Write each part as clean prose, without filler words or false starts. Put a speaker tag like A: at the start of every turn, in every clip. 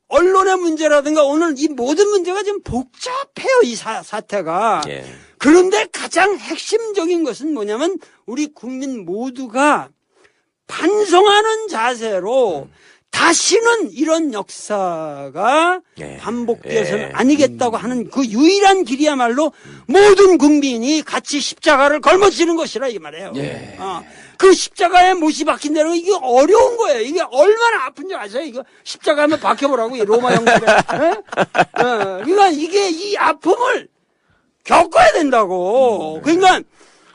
A: 언론의 문제라든가 오늘 이 모든 문제가 지금 복잡해요, 이 사태가.
B: 예.
A: 그런데 가장 핵심적인 것은 뭐냐면 우리 국민 모두가 반성하는 자세로 다시는 이런 역사가
B: 예.
A: 반복되어서는
B: 예.
A: 아니겠다고 하는 그 유일한 길이야말로 모든 국민이 같이 십자가를 걸머지는 것이라 이 말이에요.
C: 예.
A: 그 십자가에 못이 박힌다는 거 이게 어려운 거예요. 이게 얼마나 아픈지 아세요? 이거 십자가 한번 박혀보라고 이 로마 형들에. 그러니까 이게 이 아픔을 겪어야 된다고. 그러니까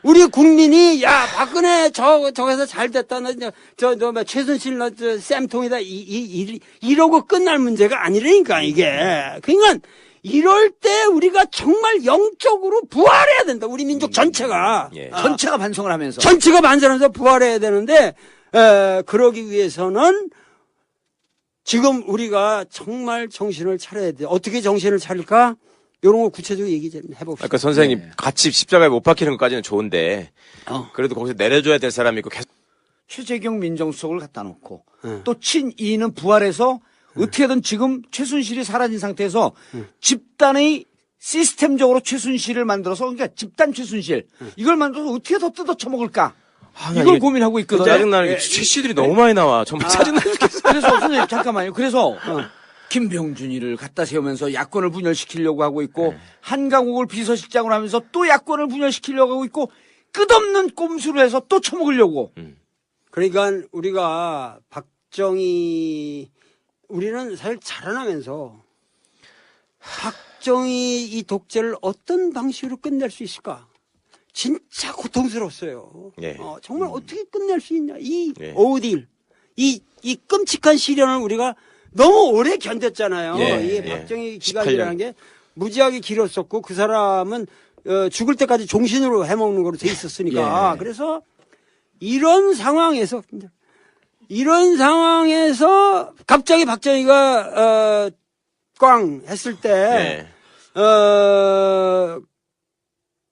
A: 우리 국민이 야 박근혜 저기서 잘 됐다 뭐 최순실 쌤통이다 이러고 끝날 문제가 아니라니까 이게. 그러니까 이럴 때 우리가 정말 영적으로 부활해야 된다. 우리 민족 전체가.
B: 예.
C: 전체가 반성을 하면서.
A: 전체가 반성하면서 부활해야 되는데 그러기 위해서는 지금 우리가 정말 정신을 차려야 돼. 어떻게 정신을 차릴까? 이런 거 구체적으로 얘기 좀 해봅시다.
B: 그러니까 선생님 같이 십자가에 못 박히는 것까지는 좋은데 그래도 거기서 내려줘야 될 사람이 있고 계속
C: 최재경 민정수석을 갖다 놓고 또 친이는 부활해서 어떻게든 지금 최순실이 사라진 상태에서 집단의 시스템적으로 최순실을 만들어서 그러니까 집단 최순실 이걸 만들어서 어떻게 더 뜯어 쳐먹을까 이걸 고민하고 있거든요.
B: 짜증나는 게 최 씨들이 너무 많이 나와. 정말 짜증나 죽겠어.
C: 그래서 선생님 잠깐만요. 그래서 김병준이를 갖다 세우면서 야권을 분열시키려고 하고 있고 한강욱을 비서실장으로 하면서 또 야권을 분열시키려고 하고 있고 끝없는 꼼수를 해서 또 쳐먹으려고.
A: 그러니까 우리가 우리는 사실 자라나면서 박정희 이 독재를 어떤 방식으로 끝낼 수 있을까? 진짜 고통스러웠어요.
B: 예.
A: 정말 어떻게 끝낼 수 있냐? 이
B: 예.
A: 오딜, 이 끔찍한 시련을 우리가 너무 오래 견뎠잖아요.
B: 예.
A: 이 박정희 기간이라는 게 무지하게 길었었고 그 사람은 죽을 때까지 종신으로 해먹는 거로 돼 있었으니까.
C: 예.
A: 그래서 이런 상황에서 갑자기 박정희가 꽝 했을 때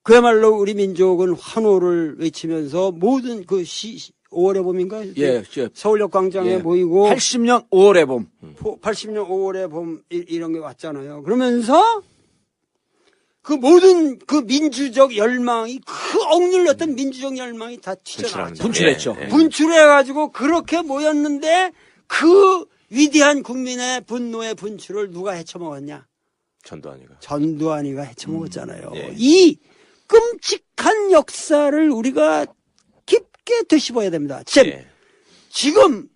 A: 그야말로 우리 민족은 환호를 외치면서 모든 5월의 봄인가?
C: 예,
A: 서울역 광장에 모이고
C: 80년 5월의 봄.
A: 80년 5월의 봄 이런 게 왔잖아요. 그러면서 그 모든 그 민주적 열망이 그 억눌렸던 민주적 열망이 다 튀어나왔죠.
C: 분출했죠.
A: 분출해가지고 그렇게 모였는데 그 위대한 국민의 분노의 분출을 누가 헤쳐먹었냐? 전두환이가 헤쳐먹었잖아요. 이 끔찍한 역사를 우리가 깊게 되씹어야 됩니다. 지금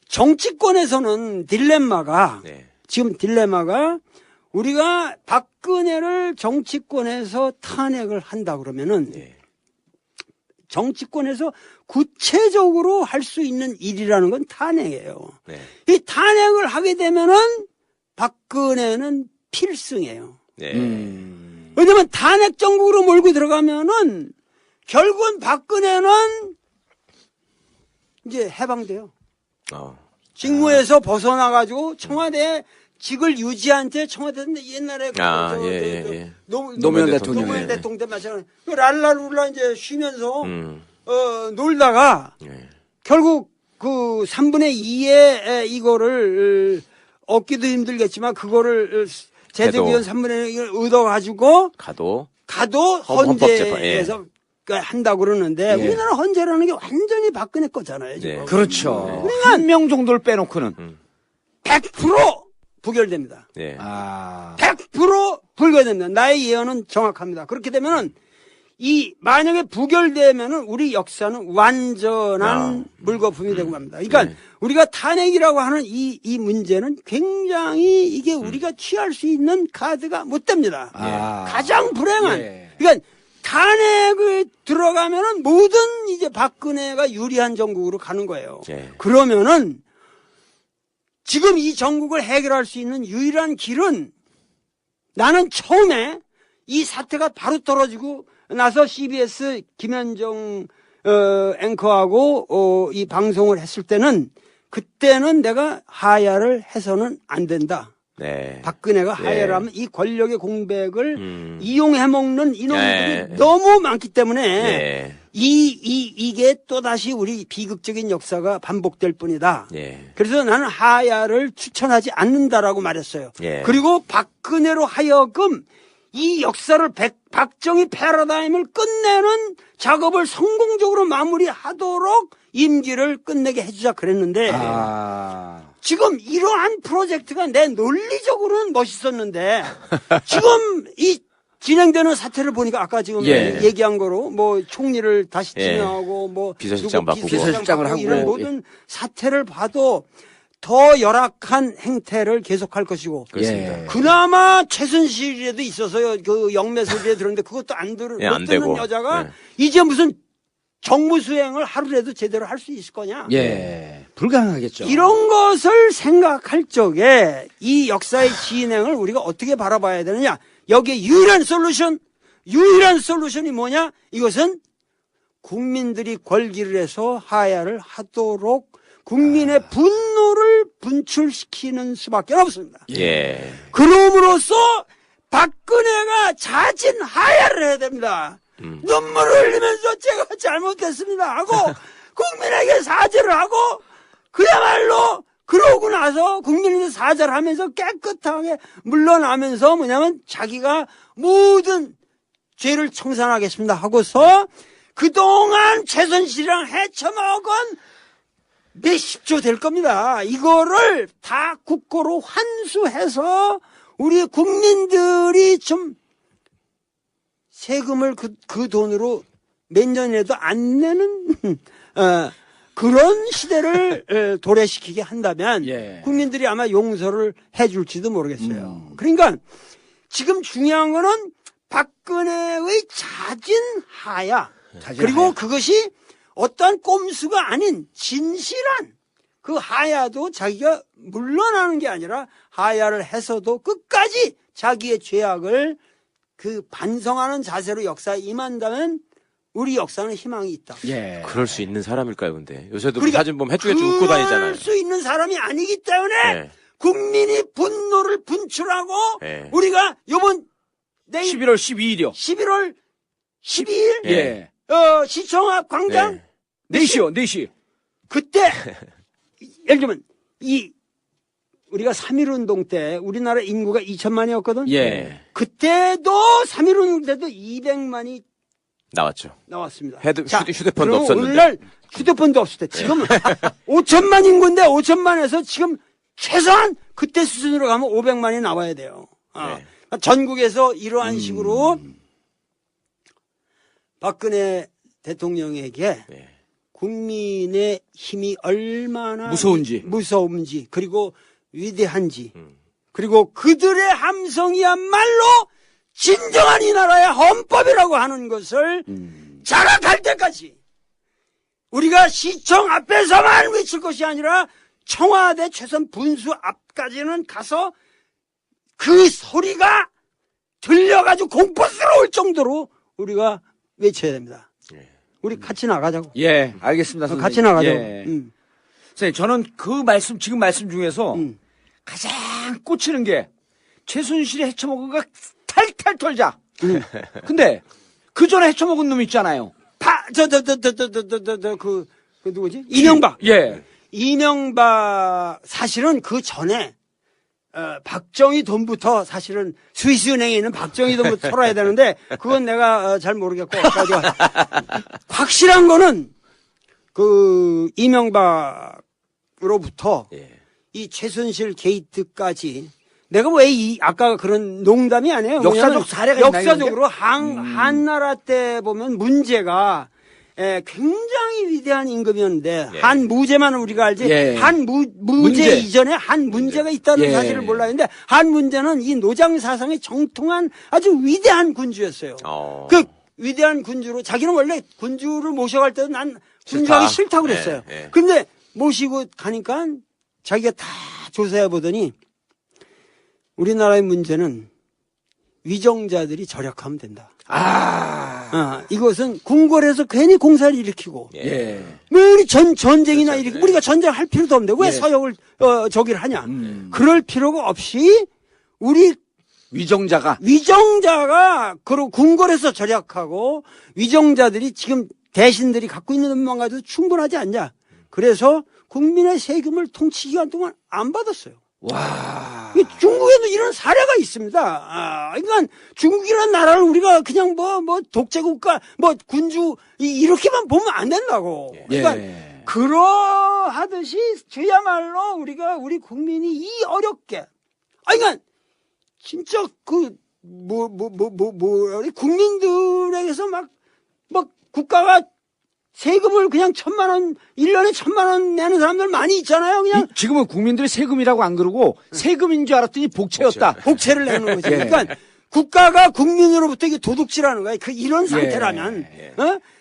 A: 정치권에서는 딜레마가 우리가 박근혜를 정치권에서 탄핵을 한다 그러면은 정치권에서 구체적으로 할 수 있는 일이라는 건 탄핵이에요. 이 탄핵을 하게 되면은 박근혜는 필승이에요. 왜냐면 탄핵 정국으로 몰고 들어가면은 결국은 박근혜는 이제 해방돼요. 직무에서 벗어나가지고 청와대 직을 유지한 채 청와대는 옛날에
C: 노무현 대통령
A: 때 마찬가지 랄랄룰라 이제 쉬면서 놀다가 결국 그 3분의 2의 이거를 얻기도 힘들겠지만 그거를 재정위원 3분의 1을 얻어가지고 가도 헌재에서 한다고 그러는데 우리나라 헌재라는 게 완전히 박근혜 거잖아요. 지금.
C: 그렇죠. 그러니까 한 명 정도를 빼놓고는
A: 100% 부결됩니다. 100% 부결됩니다. 나의 예언은 정확합니다. 그렇게 되면은 만약에 부결되면은 우리 역사는 완전한 물거품이 되고 맙니다. 그러니까 우리가 탄핵이라고 하는 이 문제는 굉장히 이게 우리가 취할 수 있는 카드가 못 됩니다. 가장 불행한. 그러니까 탄핵을 들어가면은 모든 이제 박근혜가 유리한 정국으로 가는 거예요. 그러면은 지금 이 정국을 해결할 수 있는 유일한 길은 나는 처음에 이 사태가 바로 떨어지고 나서 CBS 김현정 앵커하고 이 방송을 했을 때는 그때는 내가 하야를 해서는 안 된다.
B: 네.
A: 박근혜가 하야를 하면 이 권력의 공백을 이용해먹는 이놈들이 너무 많기 때문에 이게 또다시 우리 비극적인 역사가 반복될 뿐이다. 그래서 나는 하야를 추천하지 않는다라고 말했어요. 그리고 박근혜로 하여금 이 역사를 박정희 패러다임을 끝내는 작업을 성공적으로 마무리하도록 임기를 끝내게 해주자 그랬는데 지금 이러한 프로젝트가 내 논리적으로는 멋있었는데 지금 이 진행되는 사태를 보니까 아까 지금 얘기한 거로 뭐 총리를 다시 지명하고 뭐
B: 비서실장 바꾸고
C: 비서실장을 하고
A: 이런 모든 사태를 봐도 더 열악한 행태를 계속할 것이고 그나마 최순실에도 있어서요 그 영매소리에 들었는데 그것도 안 듣는 여자가 이제 무슨 정무 수행을 하루라도 제대로 할 수 있을 거냐?
C: 불가능하겠죠.
A: 이런 것을 생각할 적에 이 역사의 진행을 우리가 어떻게 바라봐야 되느냐? 여기에 유일한 솔루션이 뭐냐? 이것은 국민들이 권기를 해서 하야를 하도록 국민의 분노를 분출시키는 수밖에 없습니다. 그럼으로써 박근혜가 자진 하야를 해야 됩니다. 눈물을 흘리면서 제가 잘못했습니다 하고 국민에게 사죄를 하고 그야말로 그러고 나서 국민에게 사죄를 하면서 깨끗하게 물러나면서 뭐냐면 자기가 모든 죄를 청산하겠습니다 하고서 그동안 최순실이랑 헤쳐먹은 몇십조 될 겁니다. 이거를 다 국고로 환수해서 우리 국민들이 좀 세금을 그 돈으로 몇 년이라도 안 내는 그런 시대를 도래시키게 한다면 국민들이 아마 용서를 해줄지도 모르겠어요. 그러니까 지금 중요한 거는 박근혜의 자진 하야 그리고 그것이 어떠한 꼼수가 아닌 진실한 그 하야도 자기가 물러나는 게 아니라 하야를 해서도 끝까지 자기의 죄악을 그 반성하는 자세로 역사에 임한다면 우리 역사는 희망이 있다.
B: 그럴 수 있는 사람일까요, 근데? 요새도 그러니까 사진 보면 해주겠지 웃고 다니잖아요.
A: 그럴 수 있는 사람이 아니기 때문에 국민이 분노를 분출하고 우리가 요번 내일
C: 11월 12일이요.
A: 11월 12일 시청 앞 광장
C: 4시요. 4시.
A: 그때 예를 들면 우리가 3.1운동 때 우리나라 인구가 2천만이었거든. 그때도 3.1운동 때도 200만이 나왔습니다.
B: 휴대폰도 없었는데.
A: 오늘날 휴대폰도 없을 때 지금 5천만 인구인데 5천만에서 지금 최소한 그때 수준으로 가면 500만이 나와야 돼요. 전국에서 이러한 식으로 박근혜 대통령에게 국민의 힘이 얼마나 무서운지 그리고 위대한지 그리고 그들의 함성이야말로 진정한 이 나라의 헌법이라고 하는 것을 자각할 때까지 우리가 시청 앞에서만 외칠 것이 아니라 청와대 최선 분수 앞까지는 가서 그 소리가 들려가지고 공포스러울 정도로 우리가 외쳐야 됩니다. 우리 같이 나가자고.
C: 알겠습니다. 선생님.
A: 같이 나가자고.
C: 선생님, 저는 지금 말씀 중에서 가장 꽂히는 게 최순실이 헤쳐먹은 거 탈탈 털자. 근데 그 전에 헤쳐먹은 놈 있잖아요.
A: 그 누구지? 이명박.
C: 예.
A: 이명박 사실은 그 전에 박정희 돈부터 사실은 스위스은행에 있는 박정희 돈부터 털어야 되는데 그건 내가 잘 모르겠고 확실한 거는 그 이명박으로부터 이 최순실 게이트까지 내가 왜 아까 그런 농담이 아니에요.
C: 역사적 사례가
A: 역사적으로 한나라 때 보면 문제가 굉장히 위대한 임금이었는데 한 무제만 우리가 알지 한 무제 이전에 한 문제가 있다는 사실을 몰랐는데 한 문제는 이 노장 사상에 정통한 아주 위대한 군주였어요. 그 위대한 군주로 자기는 원래 군주를 모셔갈 때도 난 군주하기 싫다고 그랬어요. 근데 모시고 가니까 자기가 다 조사해 보더니 우리나라의 문제는 위정자들이 절약하면 된다. 이것은 궁궐에서 괜히 공사를 일으키고
C: 예.
A: 왜 우리 전쟁이나
B: 그렇죠.
A: 일으키고 우리가 전쟁할 필요도 없는데 왜
C: 예.
A: 서역을 저기를 하냐. 그럴 필요가 없이 우리 위정자가 그리고 궁궐에서 절약하고 위정자들이 지금 대신들이 갖고 있는 돈만 가지고 충분하지 않냐. 그래서 국민의 세금을 통치 기간 동안 안 받았어요.
C: 와.
A: 중국에도 이런 사례가 있습니다. 그러니까 중국이라는 나라를 우리가 그냥 뭐 독재국가, 뭐 군주 이렇게만 보면 안 된다고. 그러니까 그러하듯이 저야말로 우리 국민이 이 어렵게, 그러니까 진짜 국민들에게서 막 국가가 세금을 그냥 1,000만 원, 1년에 1,000만 원 내는 사람들 많이 있잖아요. 그냥.
C: 지금은 국민들이 세금이라고 안 그러고 세금인 줄 알았더니 복채였다.
A: 복채를 내는 거지.
C: 예.
A: 그러니까 국가가 국민으로부터 이게 도둑질하는 거야. 이런 상태라면,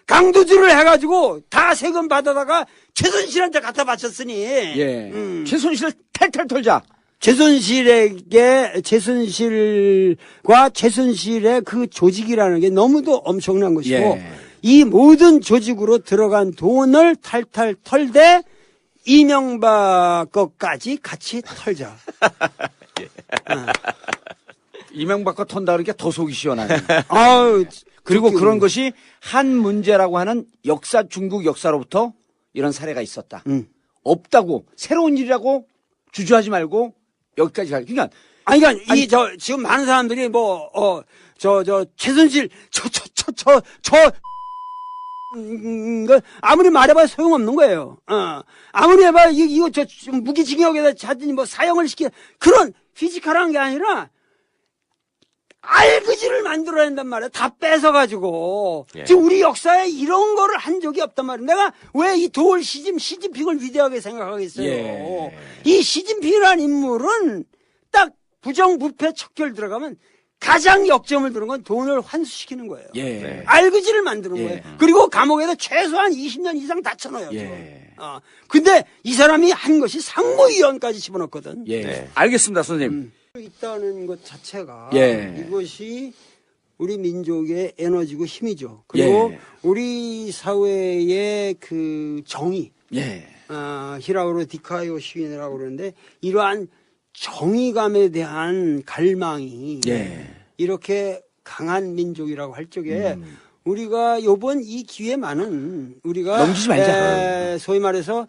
A: 강도질을 해가지고 다 세금 받아다가 최순실한테 갖다 바쳤으니.
C: 예. 최순실을 탈탈 털자.
A: 최순실과 최순실의 그 조직이라는 게 너무도 엄청난 것이고,
C: 예.
A: 이 모든 조직으로 들어간 돈을 탈탈 털되 이명박 것까지 같이 털자.
C: 이명박과 턴다 그러니까 더 속이 시원하네. 그리고
A: 좋게
C: 그런 것이 한 문제라고 하는 중국 역사로부터 이런 사례가 있었다. 없다고 새로운 일이라고 주저하지 말고 여기까지 갈. 그러니까
A: 지금 많은 사람들이 최순실 아무리 말해봐야 소용없는 거예요. 아무리 해봐야 이거 무기징역에다 자든지 사형을 시키는 그런 피지컬한 게 아니라 알그지를 만들어야 한단 말이야. 다 뺏어가지고.
B: 예.
A: 지금 우리 역사에 이런 거를 한 적이 없단 말이야. 내가 왜 이 도올 시진핑을 위대하게 생각하겠어요.
C: 예.
A: 이 시진핑이라는 인물은 딱 부정부패 척결 들어가면 가장 역점을 두는 건 돈을 환수시키는 거예요.
C: 예.
A: 알그지를 만드는 거예요. 그리고 감옥에다 최소한 20년 이상 다쳐넣어요.
C: 예.
A: 근데 이 사람이 한 것이 상무위원까지 집어넣거든.
C: 예.
B: 네.
C: 알겠습니다, 선생님.
A: 있다는 것 자체가
C: 예.
A: 이것이 우리 민족의 에너지고 힘이죠. 그리고
C: 예.
A: 우리 사회의 그 정의,
C: 예.
A: 히라우로 디카이오 시인이라고 그러는데 이러한 정의감에 대한 갈망이
C: 예.
A: 이렇게 강한 민족이라고 할 적에 우리가 요번 이 기회만은 우리가
C: 넘기지 말자.
A: 소위 말해서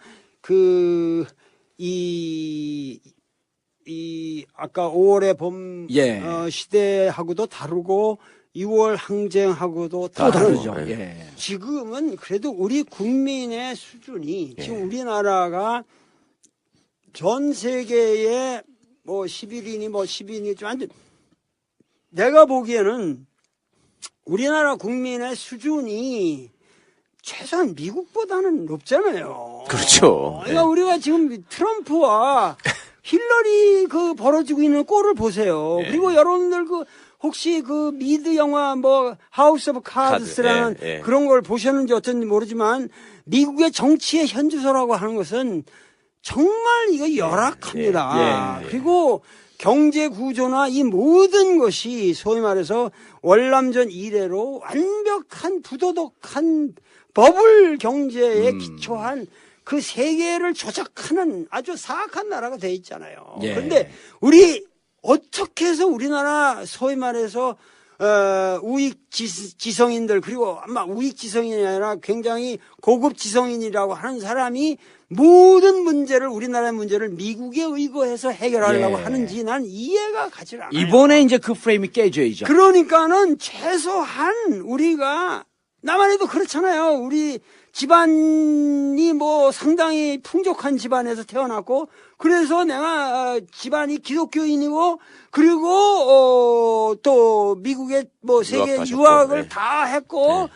A: 아까 5월의 봄
C: 예.
A: 시대하고도 다르고 6월 항쟁하고도
C: 또
A: 다르죠.
C: 다르죠. 예.
A: 지금은 그래도 우리 국민의 수준이 지금 우리나라가 전 세계에 11인이 10인이 좀 내가 보기에는 우리나라 국민의 수준이 최소한 미국보다는 높잖아요.
B: 그렇죠.
A: 그러니까 우리가 지금 트럼프와 힐러리 벌어지고 있는 꼴을 보세요. 그리고 여러분들 혹시 미드 영화 하우스 오브 카드스라는 그런 걸 보셨는지 어쩐지 모르지만 미국의 정치의 현주소라고 하는 것은 정말 이거 열악합니다. 그리고 경제 구조나 이 모든 것이 소위 말해서 월남전 이래로 완벽한 부도덕한 버블 경제에 기초한 그 세계를 조작하는 아주 사악한 나라가 돼 있잖아요.
C: 예.
A: 그런데 우리 어떻게 해서 우리나라 소위 말해서 우익 지성인들 그리고 아마 우익 지성인이 아니라 굉장히 고급 지성인이라고 하는 사람이 모든 문제를 우리나라의 문제를 미국에 의거해서 해결하려고 하는지 난 이해가 가지 않아요.
C: 이번에 이제 그 프레임이 깨져야죠.
A: 그러니까는 최소한 우리가 나만 해도 그렇잖아요. 우리 집안이 상당히 풍족한 집안에서 태어났고 그래서 내가 집안이 기독교인이고 그리고 또 미국에 세계 유학을 다 했고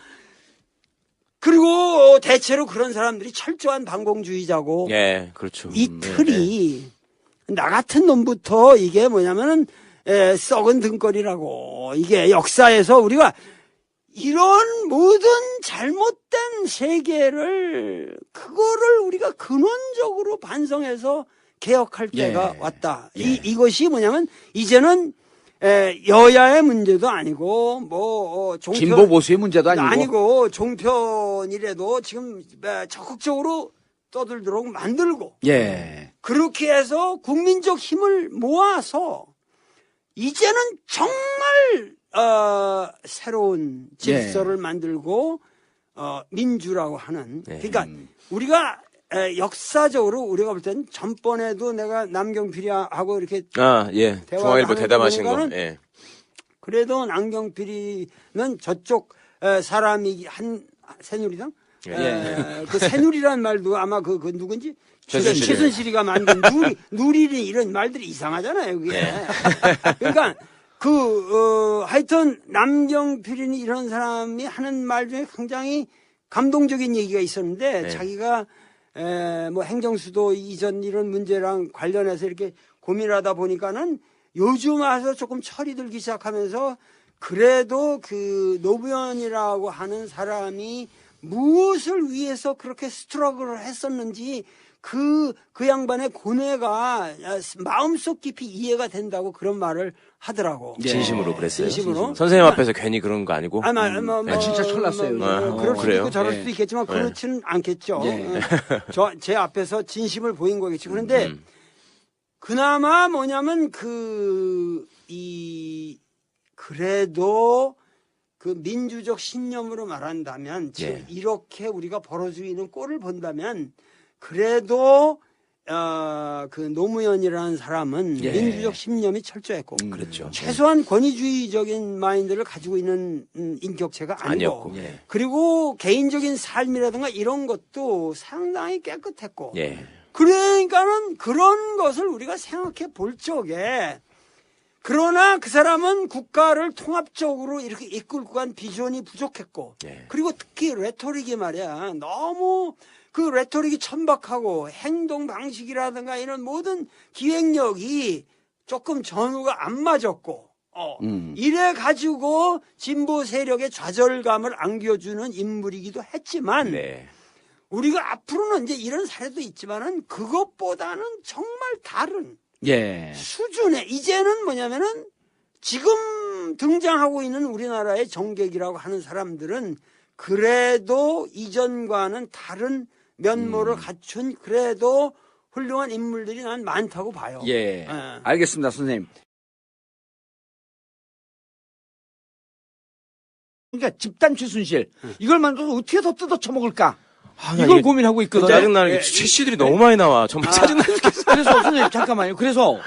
A: 그리고 대체로 그런 사람들이 철저한 반공주의자고
B: 그렇죠.
A: 이 틀이 나 같은 놈부터 이게 뭐냐면은 썩은 등거리라고 이게 역사에서 우리가 이런 모든 잘못된 세계를 그거를 우리가 근원적으로 반성해서 개혁할 때가 왔다. 이것이 뭐냐면 이제는 여야의 문제도 아니고 종편
C: 진보 보수의 문제도 아니고
A: 종편이라도 지금 적극적으로 떠들도록 만들고
C: 예.
A: 그렇게 해서 국민적 힘을 모아서 이제는 정말 새로운 질서를 만들고 민주라고 하는 그러니까 우리가 역사적으로 우리가 볼 때는 전번에도 내가 남경필이하고 이렇게
B: 중앙일보 대담하신 거. 예.
A: 그래도 남경필이는 저쪽 사람이 새누리당 그 새누리란 말도 아마 그 누군지 최순실이가 만든 누리는 이런 말들이 이상하잖아요. 그게. 그러니까 하여튼 남경필이 이런 사람이 하는 말 중에 굉장히 감동적인 얘기가 있었는데 자기가 뭐 행정수도 이전 이런 문제랑 관련해서 이렇게 고민하다 보니까는 요즘 와서 조금 철이 들기 시작하면서 그래도 그 노무현이라고 하는 사람이 무엇을 위해서 그렇게 스트러글을 했었는지 그 양반의 고뇌가 마음속 깊이 이해가 된다고 그런 말을 하더라고.
B: 진심으로 그랬어요.
A: 진심으로.
B: 선생님 앞에서 괜히 그런 거 아니고.
C: 진짜 철났어요.
A: 그럴 수도
B: 그래요?
A: 있고 저럴 수도 있겠지만 그렇지는 않겠죠. 제 앞에서 진심을 보인 거겠지. 그런데 그나마 뭐냐면 그래도 그 민주적 신념으로 말한다면 지금 이렇게 우리가 벌어지고 있는 꼴을 본다면 그래도 그 노무현이라는 사람은 민주적 신념이 철저했고
B: 그렇죠.
A: 최소한 권위주의적인 마인드를 가지고 있는 인격체가 아니고 그리고 개인적인 삶이라든가 이런 것도 상당히 깨끗했고 그러니까는 그런 것을 우리가 생각해 볼 적에 그러나 그 사람은 국가를 통합적으로 이렇게 이끌고 간 비전이 부족했고 그리고 특히 레토릭이 말이야 너무 그 레토릭이 천박하고 행동 방식이라든가 이런 모든 기획력이 조금 전후가 안 맞았고 이래 가지고 진보 세력의 좌절감을 안겨주는 인물이기도 했지만 우리가 앞으로는 이제 이런 사례도 있지만은 그것보다는 정말 다른 수준의 이제는 뭐냐면은 지금 등장하고 있는 우리나라의 정객이라고 하는 사람들은 그래도 이전과는 다른 면모를 갖춘 그래도 훌륭한 인물들이 난 많다고 봐요.
C: 알겠습니다, 선생님. 그러니까 집단 최순실 이걸 만들어서 어떻게 더 뜯어 쳐먹을까? 이걸 고민하고 있거든요.
B: 짜증나는 게 최 씨들이 너무 많이 나와. 정말 짜증나 죽겠어.
C: 그래서 선생님 잠깐만요. 그래서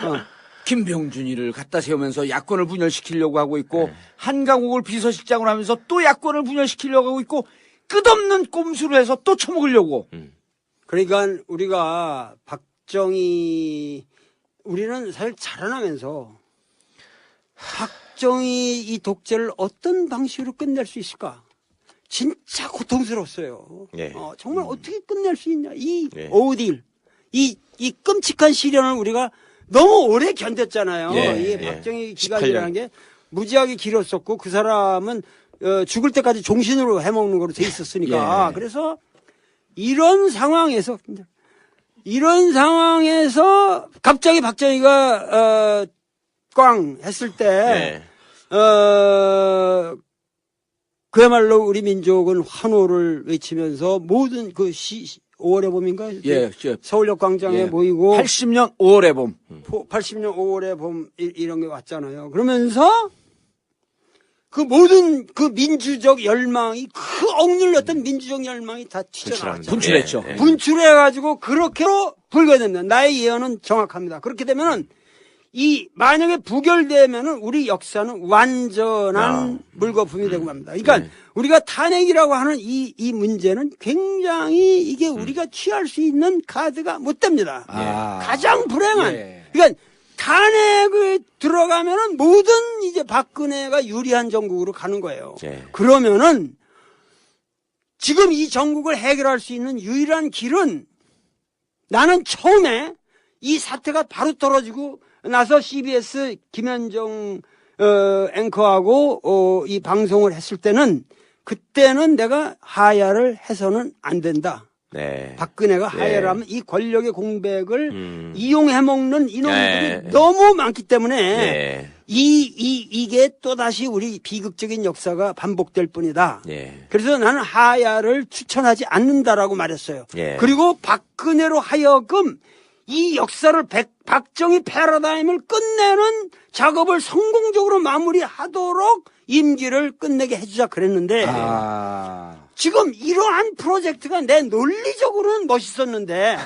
C: 김병준이를 갖다 세우면서 야권을 분열시키려고 하고 있고 한강욱을 비서실장으로 하면서 또 야권을 분열시키려고 하고 있고 끝없는 꼼수를 해서 또 쳐먹으려고.
A: 그러니까 우리가 우리는 사실 자라나면서 박정희 이 독재를 어떤 방식으로 끝낼 수 있을까? 진짜 고통스러웠어요. 정말 어떻게 끝낼 수 있냐? 이 오딜, 이 끔찍한 시련을 우리가 너무 오래 견뎠잖아요. 이 박정희 기간이라는 게 무지하게 길었었고 그 사람은 죽을 때까지 종신으로 해먹는 거로 돼 있었으니까. 그래서 이런 상황에서 갑자기 박정희가 꽝 했을 때 그야말로 우리 민족은 환호를 외치면서 모든 5월의 봄인가? 서울역 광장에 모이고
C: 80년 5월의 봄.
A: 80년 5월의 봄 이런 게 왔잖아요. 그러면서 그 모든 그 민주적 열망이 그 억눌렸던 민주적 열망이 다 튀어나왔죠.
C: 분출했죠.
A: 분출해가지고 그렇게 불거됩니다. 나의 예언은 정확합니다. 그렇게 되면은 만약에 부결되면은 우리 역사는 완전한 물거품이 되고 맙니다. 그러니까 우리가 탄핵이라고 하는 이 문제는 굉장히 이게 우리가 취할 수 있는 카드가 못 됩니다. 가장 불행한. 그러니까 탄핵을 들어가면은 모든 이제 박근혜가 유리한 정국으로 가는 거예요. 그러면은 지금 이 정국을 해결할 수 있는 유일한 길은 나는 처음에 이 사태가 바로 떨어지고 나서 CBS 김현정 앵커하고 이 방송을 했을 때는 그때는 내가 하야를 해서는 안 된다. 박근혜가 하야를 하면 이 권력의 공백을 이용해 먹는 이놈들이 너무 많기 때문에 이게 또다시 우리 비극적인 역사가 반복될 뿐이다.
B: 예.
A: 그래서 나는 하야를 추천하지 않는다라고 말했어요.
B: 예.
A: 그리고 박근혜로 하여금 이 역사를 박정희 패러다임을 끝내는 작업을 성공적으로 마무리하도록 임기를 끝내게 해주자 그랬는데 지금 이러한 프로젝트가 내 논리적으로는 멋있었는데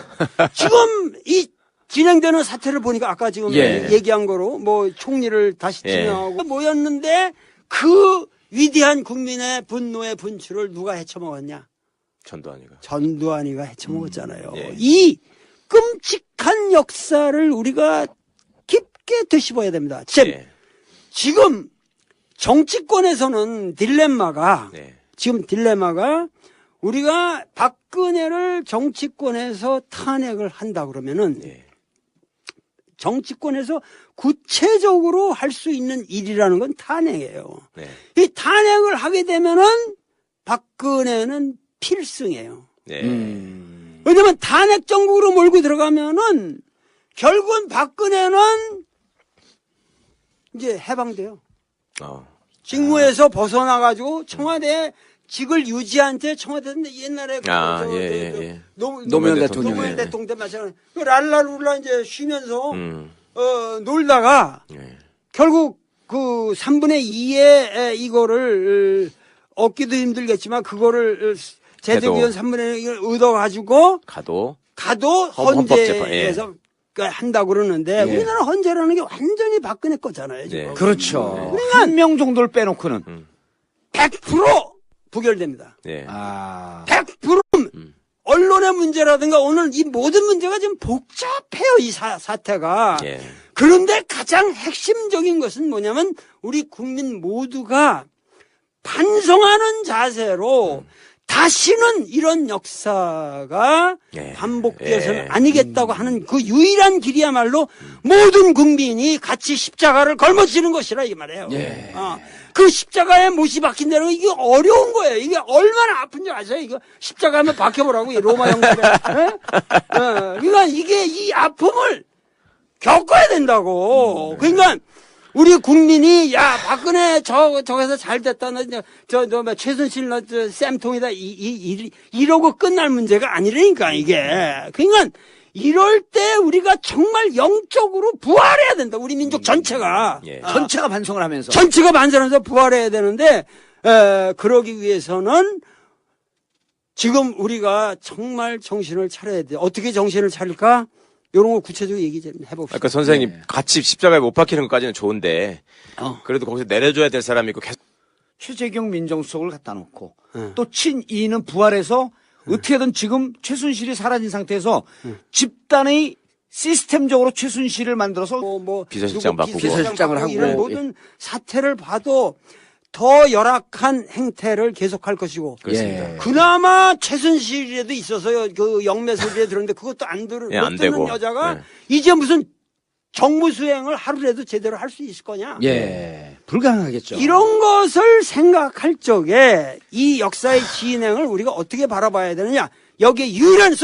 A: 지금 이 진행되는 사태를 보니까 아까 지금 얘기한 거로 뭐 총리를 다시 지명하고 뭐였는데 그 위대한 국민의 분노의 분출을 누가 헤쳐먹었냐? 전두환이가 헤쳐먹었잖아요. 이 끔찍한 역사를 우리가 깊게 되씹어야 됩니다. 지금 정치권에서는 딜레마가 우리가 박근혜를 정치권에서 탄핵을 한다 그러면은 정치권에서 구체적으로 할 수 있는 일이라는 건 탄핵이에요. 이 탄핵을 하게 되면은 박근혜는 필승이에요. 왜냐면 탄핵 정국으로 몰고 들어가면은 결국은 박근혜는 이제 해방돼요. 직무에서 벗어나가지고 청와대 직을 유지한 채 청와대는 옛날에
C: 노무현 대통령
A: 때 마찬가지 랄랄룰라 이제 쉬면서 놀다가 결국 그 3분의 2의 이거를 얻기도 힘들겠지만 그거를 재대기원 3분의 1을 얻어가지고 가도 헌재에서 한다고 그러는데 우리나라 헌재라는 게 완전히 박근혜 거잖아요. 지금.
C: 그렇죠. 한 명 정도를 빼놓고는
A: 100% 부결됩니다. 100% 언론의 문제라든가 오늘 이 모든 문제가 지금 복잡해요. 이 사태가. 그런데 가장 핵심적인 것은 뭐냐면 우리 국민 모두가 반성하는 자세로 다시는 이런 역사가 반복되어서는 아니겠다고 하는 그 유일한 길이야말로 모든 국민이 같이 십자가를 걸머지는 것이라 이 말이에요. 그 십자가에 못이 박힌다는 거 이게 어려운 거예요. 이게 얼마나 아픈지 아세요? 이거 십자가 한번 박혀보라고 이 로마 형제가. 그러니까 이게 이 아픔을 겪어야 된다고. 그러니까 우리 국민이 야 박근혜 저기서 잘 됐다 너 최순실 너 쌤통이다 이러고 끝날 문제가 아니라니까 이게. 그러니까 이럴 때 우리가 정말 영적으로 부활해야 된다. 우리 민족 전체가.
C: 전체가 반성을 하면서.
A: 전체가 반성하면서 부활해야 되는데 그러기 위해서는 지금 우리가 정말 정신을 차려야 돼. 어떻게 정신을 차릴까? 이런 거 구체적으로 얘기 좀 해봅시다.
B: 그러니까 선생님 같이 십자가에 못 박히는 것까지는 좋은데 그래도 거기서 내려줘야 될 사람이 있고 계속
C: 최재경 민정수석을 갖다 놓고 또 친이는 부활해서 어떻게든 지금 최순실이 사라진 상태에서 집단의 시스템적으로 최순실을 만들어서
B: 비서실장 바꾸고
C: 비서실장을 하고
A: 이런 모든 사태를 봐도 더 열악한 행태를 계속할 것이고 그나마 최순실에도 있어서요 그 영매소리에 들었는데 그것도 안 듣는 여자가 이제 무슨 정무수행을 하루라도 제대로 할 수 있을 거냐?
C: 불가능하겠죠.
A: 이런 것을 생각할 적에 이 역사의 진행을 우리가 어떻게 바라봐야 되느냐? 여기에 유일한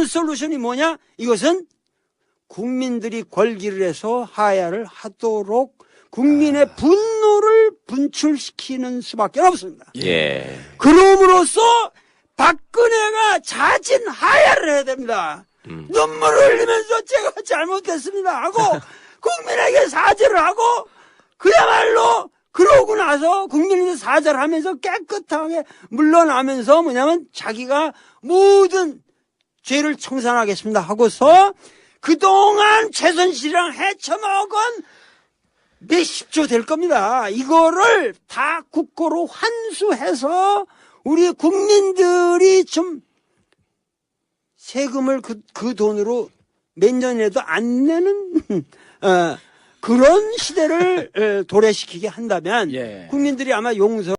A: 솔루션이 뭐냐? 이것은 국민들이 권기를 해서 하야를 하도록 국민의 분노를 분출시키는 수밖에 없습니다. 그럼으로써 박근혜가 자진 하야를 해야 됩니다. 눈물을 흘리면서 제가 잘못했습니다 하고 국민에게 사죄를 하고 그야말로 그러고 나서 국민에게 사죄를 하면서 깨끗하게 물러나면서 뭐냐면 자기가 모든 죄를 청산하겠습니다 하고서 그동안 최순실이랑 헤쳐먹은 몇십 조 될 겁니다. 이거를 다 국고로 환수해서 우리 국민들이 좀 세금을 그 돈으로 몇 년이라도 안 내는 그런 시대를 도래시키게 한다면 국민들이 아마 용서